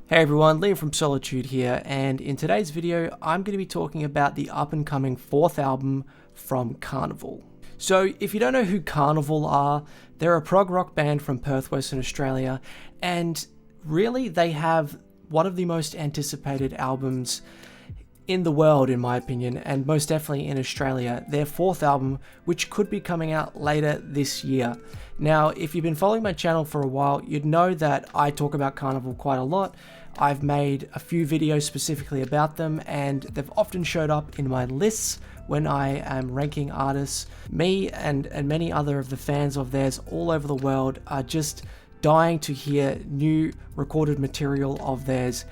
Hey everyone, Liam from Solitude here, and in today's video I'm going to be talking about the up and coming fourth album from Karnivool. So if you don't know who Karnivool are, they're a prog rock band from Perth, Western Australia, and really they have one of the most anticipated albums in the world, in my opinion, and most definitely in Australia, their fourth album, which could be coming out later this year. Now, if you've been following my channel for a while, you'd know that I talk about Karnivool quite a lot. I've made a few videos specifically about them, and they've often showed up in my lists when I am ranking artists. Me and many other of the fans of theirs all over the world are just dying to hear new recorded material of theirs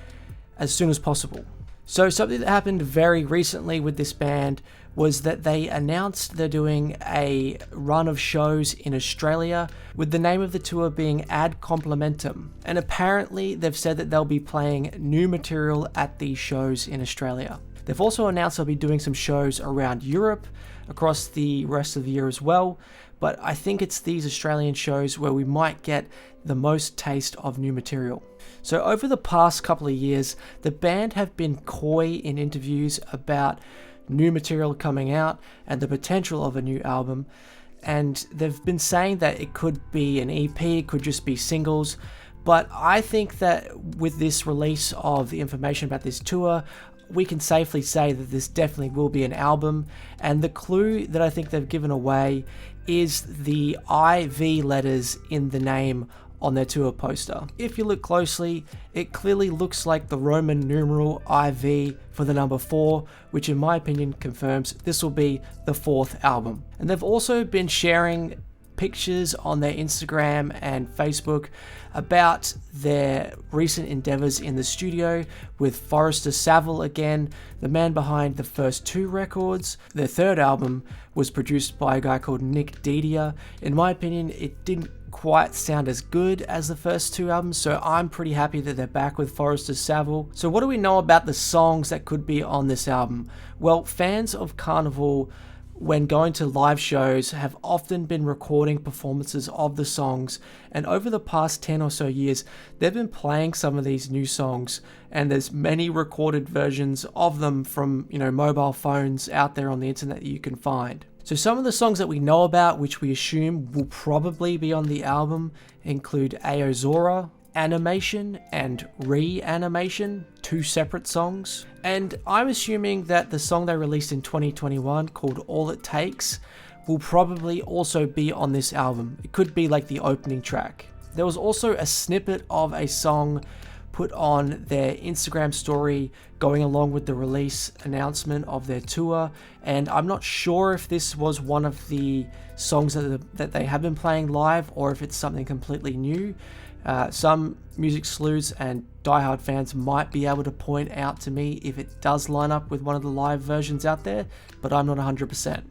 as soon as possible. So something that happened very recently with this band was that they announced they're doing a run of shows in Australia, with the name of the tour being Ad Complementum. And apparently they've said that they'll be playing new material at these shows in Australia. They've also announced they'll be doing some shows around Europe, across the rest of the year as well, but I think it's these Australian shows where we might get the most taste of new material. So over the past couple of years, the band have been coy in interviews about new material coming out and the potential of a new album, and they've been saying that it could be an EP, it could just be singles, but I think that with this release of the information about this tour, we can safely say that this definitely will be an album, and the clue that I think they've given away is the IV letters in the name on their tour poster. If you look closely, it clearly looks like the Roman numeral IV for the number 4, which in my opinion confirms this will be the fourth album. And they've also been sharing pictures on their Instagram and Facebook about their recent endeavors in the studio with Forrester Saville again, the man behind the first 2 records. Their third album was produced by a guy called Nick Didia. In my opinion, it didn't quite sound as good as the first 2 albums, so I'm pretty happy that they're back with Forrester Saville. So what do we know about the songs that could be on this album? Well, fans of Karnivool, when going to live shows, have often been recording performances of the songs, and over the past 10 or so years they've been playing some of these new songs, and there's many recorded versions of them from mobile phones out there on the internet that you can find. So some of the songs that we know about, which we assume will probably be on the album, include Aozora, Animation, and Reanimation, 2 separate songs. And I'm assuming that the song they released in 2021 called All It Takes will probably also be on this album. It could be like the opening track. There was also a snippet of a song put on their Instagram story going along with the release announcement of their tour, and I'm not sure if this was one of the songs that they have been playing live or if it's something completely new. Some music sleuths and diehard fans might be able to point out to me if it does line up with one of the live versions out there, but I'm not 100%.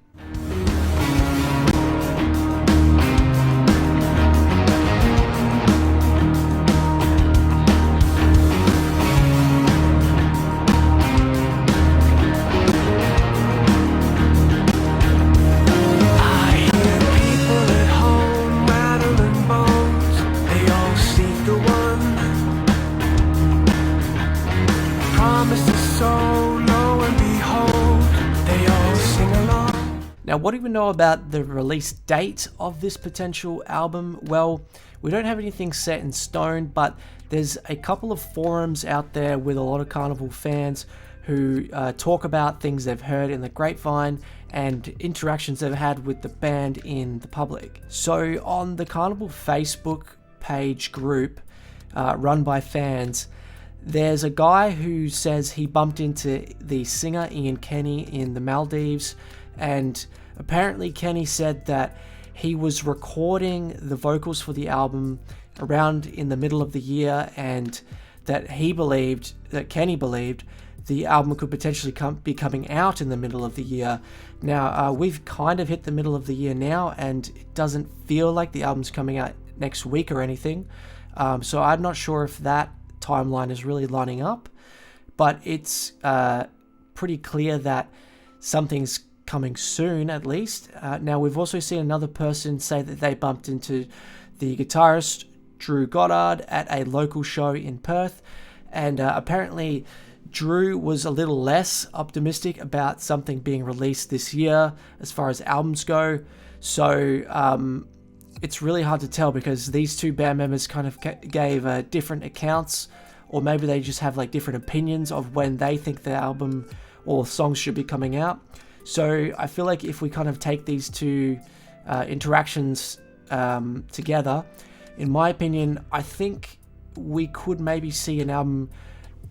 Now, what do we know about the release date of this potential album? Well, we don't have anything set in stone, but there's a couple of forums out there with a lot of Karnivool fans who talk about things they've heard in the grapevine and interactions they've had with the band in the public. So on the Karnivool Facebook page group run by fans, there's a guy who says he bumped into the singer Ian Kenny in the Maldives, and apparently Kenny said that he was recording the vocals for the album around in the middle of the year, and that Kenny believed the album could potentially be coming out in the middle of the year. Now, we've kind of hit the middle of the year now, and it doesn't feel like the album's coming out next week or anything. So I'm not sure if that timeline is really lining up, but it's pretty clear that something's coming soon, at least. Now, we've also seen another person say that they bumped into the guitarist Drew Goddard at a local show in Perth, and apparently Drew was a little less optimistic about something being released this year as far as albums go. So it's really hard to tell because these two band members kind of gave different accounts, or maybe they just have like different opinions of when they think the album or songs should be coming out. So I feel like if we kind of take these two interactions together, in my opinion, I think we could maybe see an album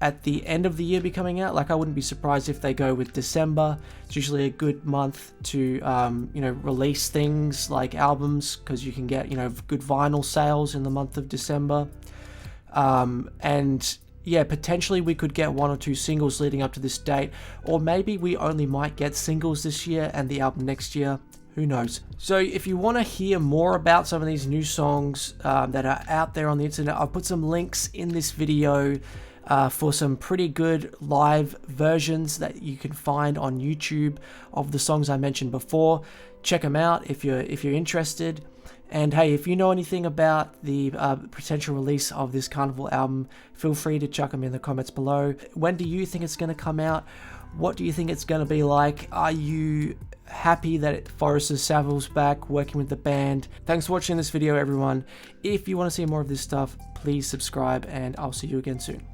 at the end of the year be coming out. Like, I wouldn't be surprised if they go with December. It's usually a good month to release things like albums, because you can get good vinyl sales in the month of December. And yeah, potentially we could get 1 or 2 singles leading up to this date, or maybe we only might get singles this year and the album next year. Who knows? So if you want to hear more about some of these new songs that are out there on the internet, I'll put some links in this video for some pretty good live versions that you can find on YouTube of the songs I mentioned before. Check them out if you're interested. And hey, if you know anything about the potential release of this Karnivool album, feel free to chuck them in the comments below. When do you think it's going to come out? What do you think it's going to be like? Are you happy that Forrester Savile's back working with the band? Thanks for watching this video, everyone. If you want to see more of this stuff, please subscribe, and I'll see you again soon.